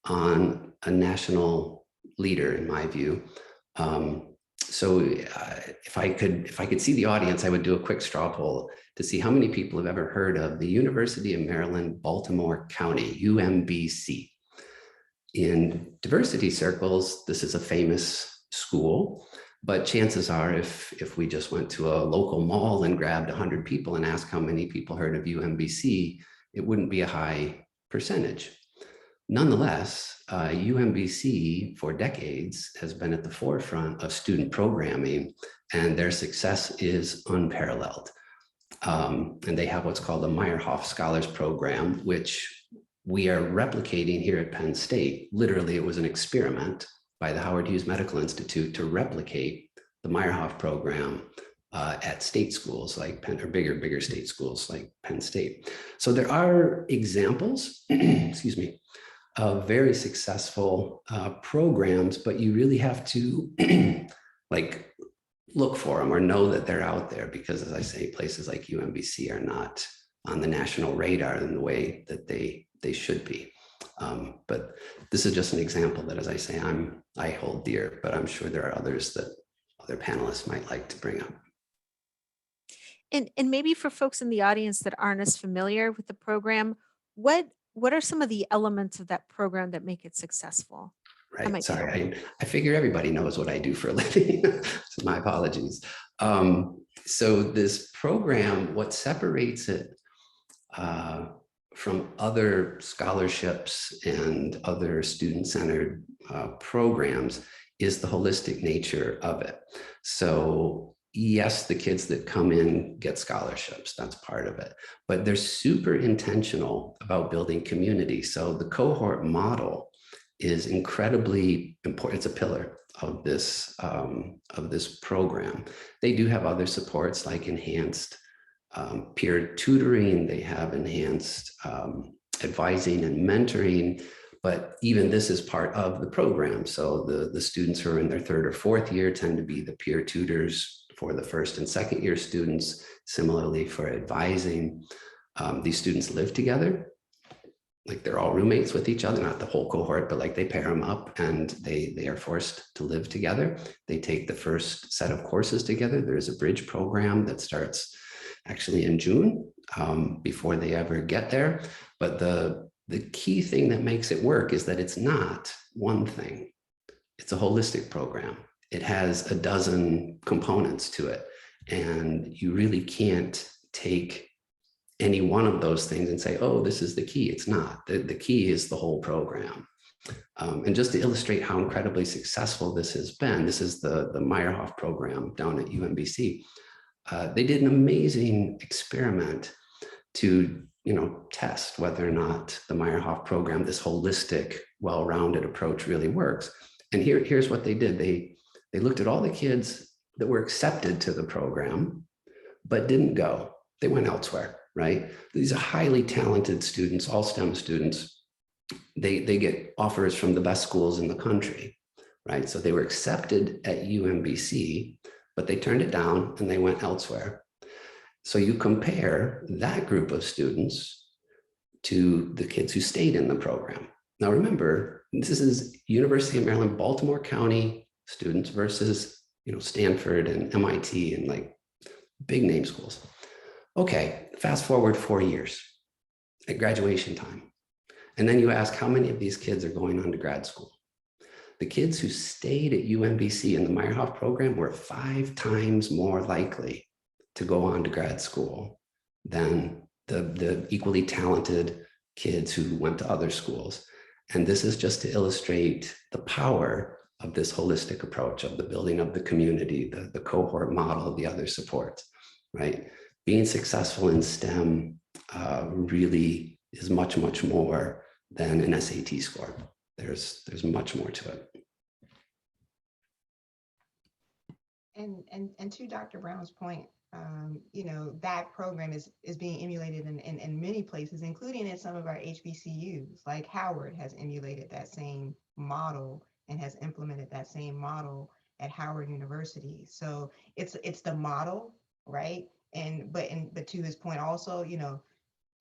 on a national leader, in my view. So if I could see the audience, I would do a quick straw poll to see how many people have ever heard of the University of Maryland, Baltimore County, UMBC. In diversity circles, this is a famous school, but chances are if we just went to a local mall and grabbed 100 people and asked how many people heard of UMBC, it wouldn't be a high percentage. Nonetheless, UMBC for decades has been at the forefront of student programming, and their success is unparalleled. And they have what's called the Meyerhoff Scholars Program, which we are replicating here at Penn State. Literally, it was an experiment by the Howard Hughes Medical Institute to replicate the Meyerhoff program at state schools like Penn, or bigger state schools like Penn State. So there are examples, excuse me, of very successful programs, but you really have to look for them or know that they're out there, because as I say, places like UMBC are not on the national radar in the way that they should be. But this is just an example that, as I say, I hold dear, but I'm sure there are others that other panelists might like to bring up. And maybe for folks in the audience that aren't as familiar with the program, what are some of the elements of that program that make it successful? Right, sorry, I figure everybody knows what I do for a living, so my apologies. So this program, what separates it from other scholarships and other student-centered programs is the holistic nature of it. So yes, the kids that come in get scholarships, that's part of it, but they're super intentional about building community. So the cohort model is incredibly important. It's a pillar of this program. They do have other supports like enhanced peer tutoring. They have enhanced advising and mentoring, but even this is part of the program. So the students who are in their third or fourth year tend to be the peer tutors for the first and second year students. Similarly for advising, these students live together. Like they're all roommates with each other, not the whole cohort, but like they pair them up and they are forced to live together. They take the first set of courses together. There's a bridge program that starts actually in June before they ever get there. But the key thing that makes it work is that it's not one thing. It's a holistic program. It has a dozen components to it. And you really can't take any one of those things and say, oh, this is the key. It's not. The key is the whole program. And just to illustrate how incredibly successful this has been, this is the Meyerhoff program down at UMBC. They did an amazing experiment to test whether or not the Meyerhoff program, this holistic, well-rounded approach really works. And here's what they did. They looked at all the kids that were accepted to the program, but didn't go. They went elsewhere, right? These are highly talented students, all STEM students. They get offers from the best schools in the country, right? So they were accepted at UMBC, but they turned it down and they went elsewhere. So you compare that group of students to the kids who stayed in the program. Now remember, this is University of Maryland, Baltimore County students versus Stanford and MIT and like big name schools. Okay, fast forward 4 years at graduation time. And then you ask how many of these kids are going on to grad school. The kids who stayed at UMBC in the Meyerhoff program were 5 times more likely to go on to grad school than the equally talented kids who went to other schools. And this is just to illustrate the power of this holistic approach of the building of the community, the cohort model, the other supports, right? Being successful in STEM really is much, much more than an SAT score. There's much more to it. And to Dr. Brown's point, that program is being emulated in many places, including in some of our HBCUs. Like Howard has emulated that same model and has implemented that same model at Howard University. So it's the model, right? But to his point also,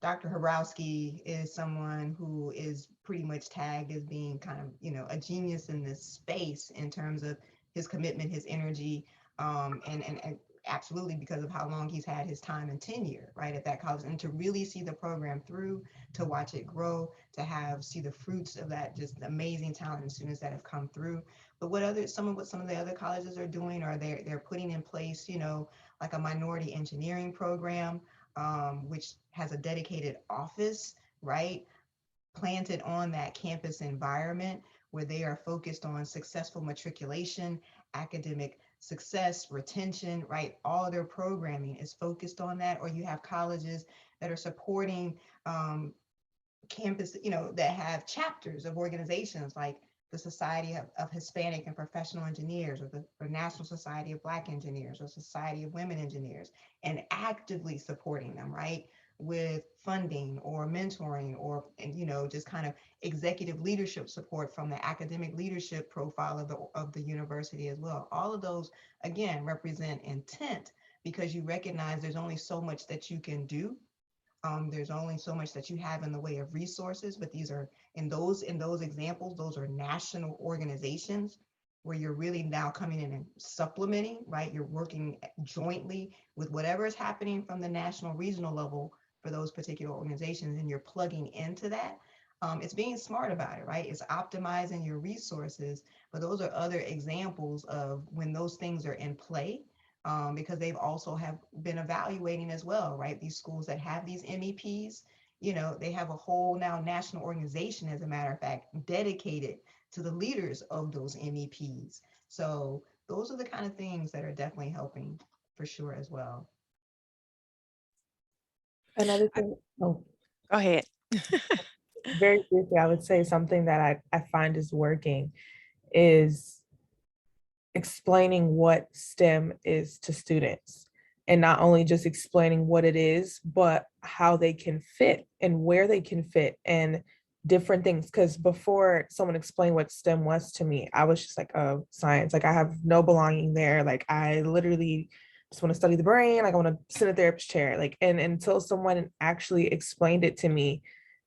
Dr. Horowski is someone who is pretty much tagged as being kind of, a genius in this space in terms of his commitment, his energy, and absolutely because of how long he's had his time and tenure, right, at that college, and to really see the program through, to watch it grow, to see the fruits of that just amazing talent and students that have come through. But some of the other colleges are doing, or they're putting in place, like a minority engineering program, which has a dedicated office, right, planted on that campus environment where they are focused on successful matriculation, academic success, retention, right? All of their programming is focused on that. Or you have colleges that are supporting campus, that have chapters of organizations like the Society of Hispanic and Professional Engineers, or the National Society of Black Engineers, or Society of Women Engineers, and actively supporting them, right, with funding or mentoring or, just kind of executive leadership support from the academic leadership profile of the university as well. All of those, again, represent intent, because you recognize there's only so much that you can do. There's only so much that you have in the way of resources, but these are, in those examples, those are national organizations where you're really now coming in and supplementing, right? You're working jointly with whatever is happening from the national, regional level for those particular organizations, and you're plugging into that. It's being smart about it, right? It's optimizing your resources, but those are other examples of when those things are in play. Because they've also have been evaluating as well, right? These schools that have these MEPs, they have a whole now national organization, as a matter of fact, dedicated to the leaders of those MEPs. So those are the kind of things that are definitely helping for sure as well. Another thing, oh, Go ahead. very briefly, I would say something that I find is working is explaining what STEM is to students, and not only just explaining what it is, but how they can fit and where they can fit and different things. Because before someone explained what STEM was to me, I was just like, oh, science, like I have no belonging there. Like I literally just want to study the brain. Like I want to sit in a therapist chair. Like, and until someone actually explained it to me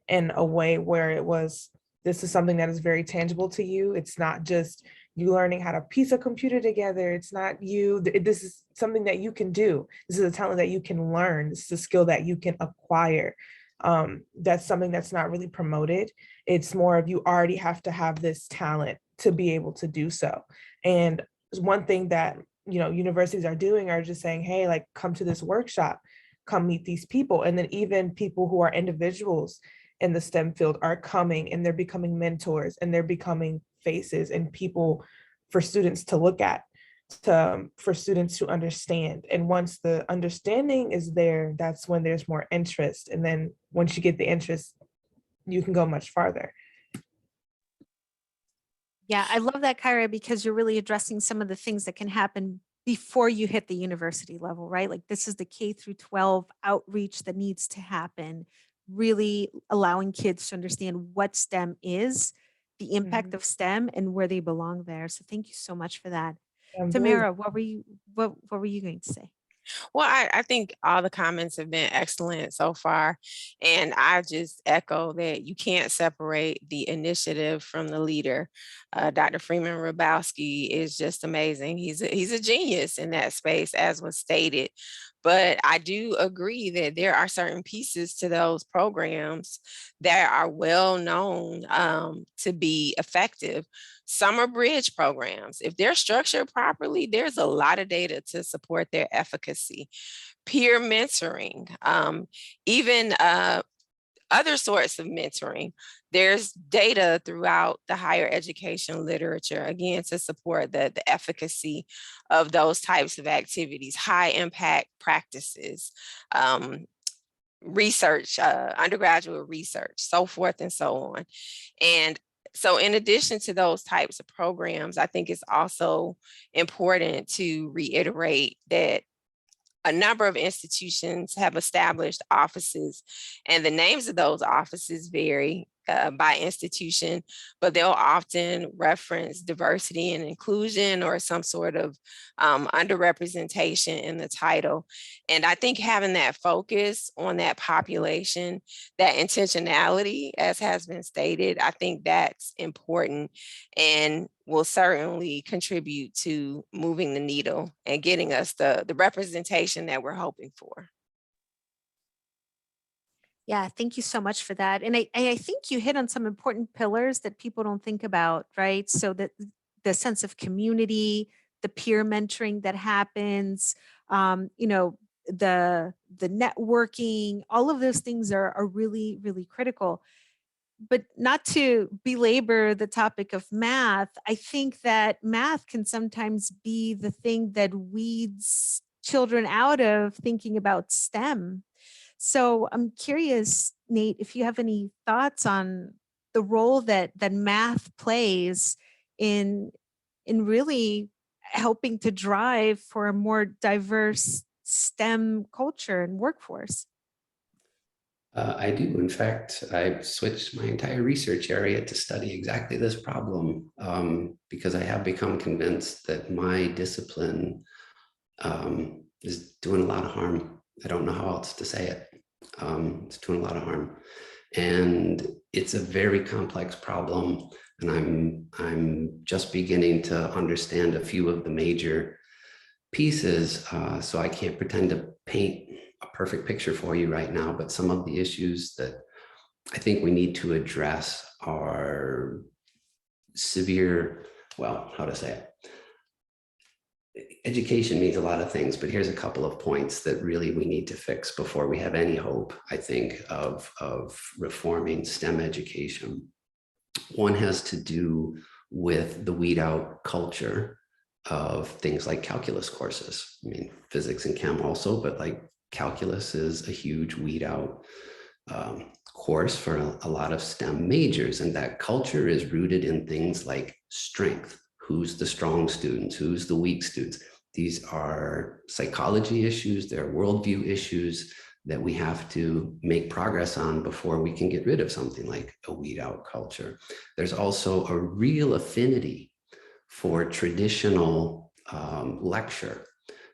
in a way where it was, this is something that is very tangible to you. It's not just you learning how to piece a computer together. It's not you, this is something that you can do. This is a talent that you can learn. This is a skill that you can acquire. That's something that's not really promoted. It's more of you already have to have this talent to be able to do so. And one thing that, you know, universities are doing are just saying, hey, like come to this workshop, come meet these people. And then even people who are individuals in the STEM field are coming and they're becoming mentors and they're becoming faces and people for students to look at, for students to understand. And once the understanding is there, that's when there's more interest. And then once you get the interest, you can go much farther. Yeah, I love that, Kyra, because you're really addressing some of the things that can happen before you hit the university level, right? Like this is the K-12 outreach that needs to happen, really allowing kids to understand what STEM is, the impact of STEM and where they belong there. So thank you so much for that. Tamara, what were you going to say? Well, I think all the comments have been excellent so far. And I just echo that you can't separate the initiative from the leader. Dr. Freeman Rabowski is just amazing. He's a genius in that space, as was stated. But I do agree that there are certain pieces to those programs that are well known to be effective. Summer bridge programs, if they're structured properly, there's a lot of data to support their efficacy. Peer mentoring, even other sorts of mentoring. There's data throughout the higher education literature, again, to support the efficacy of those types of activities, high impact practices, research, undergraduate research, so forth and so on. And so in addition to those types of programs, I think it's also important to reiterate that a number of institutions have established offices, and the names of those offices vary by institution, but they'll often reference diversity and inclusion or some sort of underrepresentation in the title. And I think having that focus on that population, that intentionality, as has been stated, I think that's important and will certainly contribute to moving the needle and getting us the representation that we're hoping for. Yeah, thank you so much for that. And I think you hit on some important pillars that people don't think about, right? So that the sense of community, the peer mentoring that happens, you know, the networking, all of those things are really, really critical. But not to belabor the topic of math, I think that math can sometimes be the thing that weeds children out of thinking about STEM. So I'm curious, Nate, if you have any thoughts on the role that math plays in really helping to drive for a more diverse STEM culture and workforce. I do. In fact, I switched my entire research area to study exactly this problem because I have become convinced that my discipline is doing a lot of harm. I don't know how else to say it. It's doing a lot of harm. And it's a very complex problem. And I'm just beginning to understand a few of the major pieces. So I can't pretend to paint a perfect picture for you right now, but some of the issues that I think we need to address are severe, well, how to say it? Education means a lot of things, but here's a couple of points that really we need to fix before we have any hope, I think, of reforming STEM education. One has to do with the weed out culture of things like calculus courses. I mean, physics and chem also, but like calculus is a huge weed out course for a lot of STEM majors. And that culture is rooted in things like strength. Who's the strong students? Who's the weak students? These are psychology issues, they're worldview issues that we have to make progress on before we can get rid of something like a weed out culture. There's also a real affinity for traditional lecture,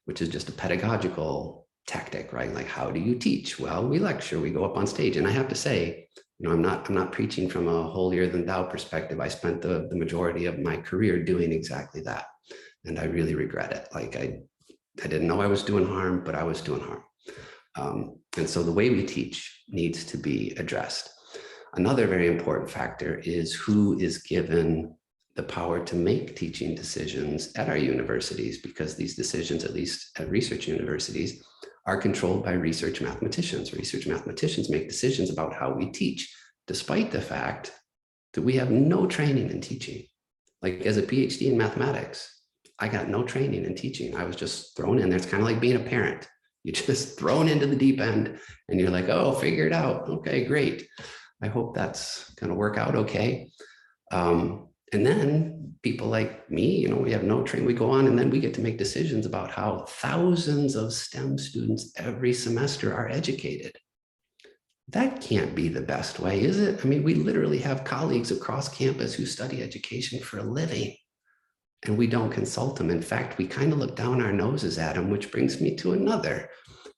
which is just a pedagogical tactic, right? Like, how do you teach? Well, we lecture, we go up on stage. And I have to say, you know, I'm not preaching from a holier than thou perspective. I spent the majority of my career doing exactly that. And I really regret it. Like I didn't know I was doing harm, but I was doing harm. And so the way we teach needs to be addressed. Another very important factor is who is given the power to make teaching decisions at our universities, because these decisions, at least at research universities, are controlled by research mathematicians. Research mathematicians make decisions about how we teach, despite the fact that we have no training in teaching. Like as a PhD in mathematics, I got no training in teaching. I was just thrown in there. It's kind of like being a parent. You're just thrown into the deep end and you're like, oh, figure it out. Okay, great. I hope that's going to work out okay. And then people like me, you know, we have no training, we go on and then we get to make decisions about how thousands of STEM students every semester are educated. That can't be the best way, is it? I mean, we literally have colleagues across campus who study education for a living and we don't consult them. In fact, we kind of look down our noses at them, which brings me to another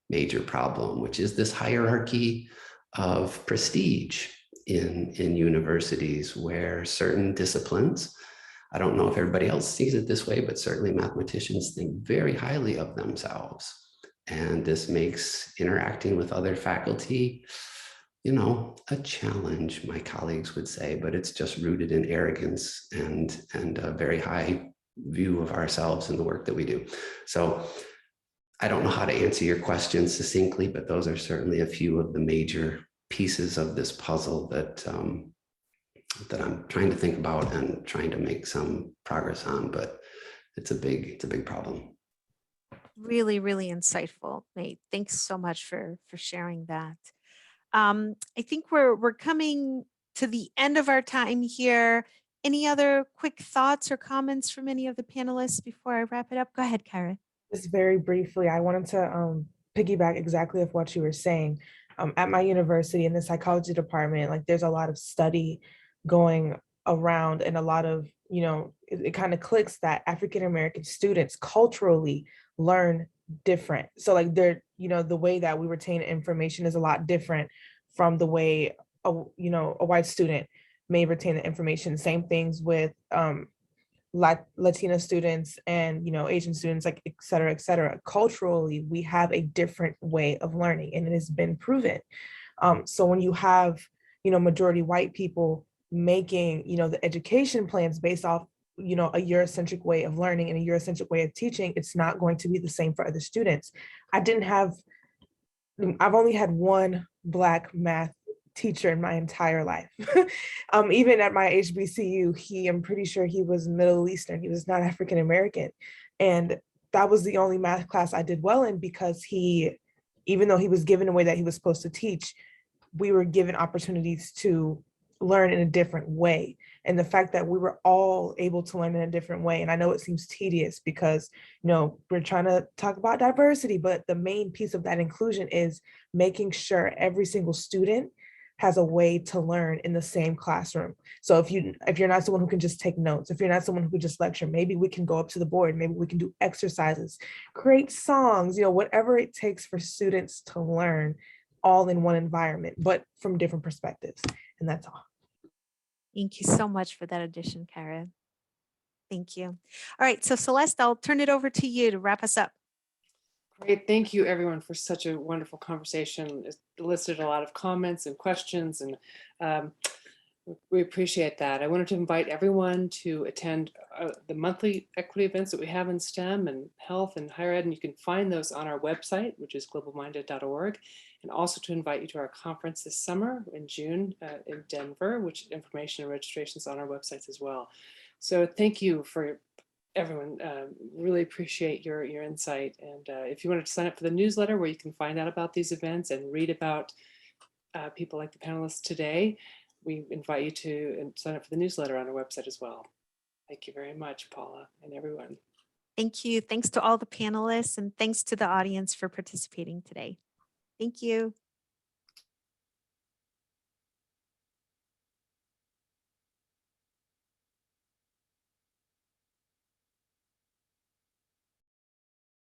major problem, which is this hierarchy of prestige in universities, where certain disciplines, I don't know if everybody else sees it this way, but certainly mathematicians think very highly of themselves. And this makes interacting with other faculty, you know, a challenge, my colleagues would say, but it's just rooted in arrogance and a very high view of ourselves and the work that we do. So I don't know how to answer your question succinctly, but those are certainly a few of the major pieces of this puzzle that that I'm trying to think about and trying to make some progress on, but it's a big problem. Really, really insightful, Nate. Thanks so much for sharing that. I think we're coming to the end of our time here. Any other quick thoughts or comments from any of the panelists before I wrap it up? Go ahead, Kyra. Just very briefly, I wanted to piggyback exactly of what you were saying. At my university in the psychology department, like there's a lot of study going around and a lot of, you know, it kind of clicks that African-American students culturally learn different. So like they're, you know, the way that we retain information is a lot different from the way, a white student may retain the information. Same things with Latina students and, you know, Asian students, like et cetera, et cetera. Culturally, we have a different way of learning and it has been proven. So when you have, you know, majority white people making, you know, the education plans based off, you know, a Eurocentric way of learning and a Eurocentric way of teaching, it's not going to be the same for other students. I've only had one Black math teacher in my entire life. Even at my HBCU, I'm pretty sure he was Middle Eastern. He was not African American. And that was the only math class I did well in, because even though he was given a way that he was supposed to teach, we were given opportunities to learn in a different way. And the fact that we were all able to learn in a different way. And I know it seems tedious because, you know, we're trying to talk about diversity, but the main piece of that inclusion is making sure every single student has a way to learn in the same classroom. So if you're not someone who can just take notes, if you're not someone who can just lecture, maybe we can go up to the board, maybe we can do exercises, create songs, you know, whatever it takes for students to learn all in one environment, but from different perspectives. And that's all. Thank you so much for that addition, Kyra. Thank you. All right, so Celeste, I'll turn it over to you to wrap us up. Great. Thank you, everyone, for such a wonderful conversation. It elicited a lot of comments and questions, and we appreciate that. I wanted to invite everyone to attend the monthly equity events that we have in STEM and health and higher ed, and you can find those on our website, which is globalminded.org, and also to invite you to our conference this summer in June in Denver, which information and registration is on our websites as well. So thank you for everyone, really appreciate your insight. And if you wanted to sign up for the newsletter where you can find out about these events and read about people like the panelists today, we invite you to sign up for the newsletter on our website as well. Thank you very much, Paula, and everyone. Thank you. Thanks to all the panelists, and thanks to the audience for participating today. Thank you.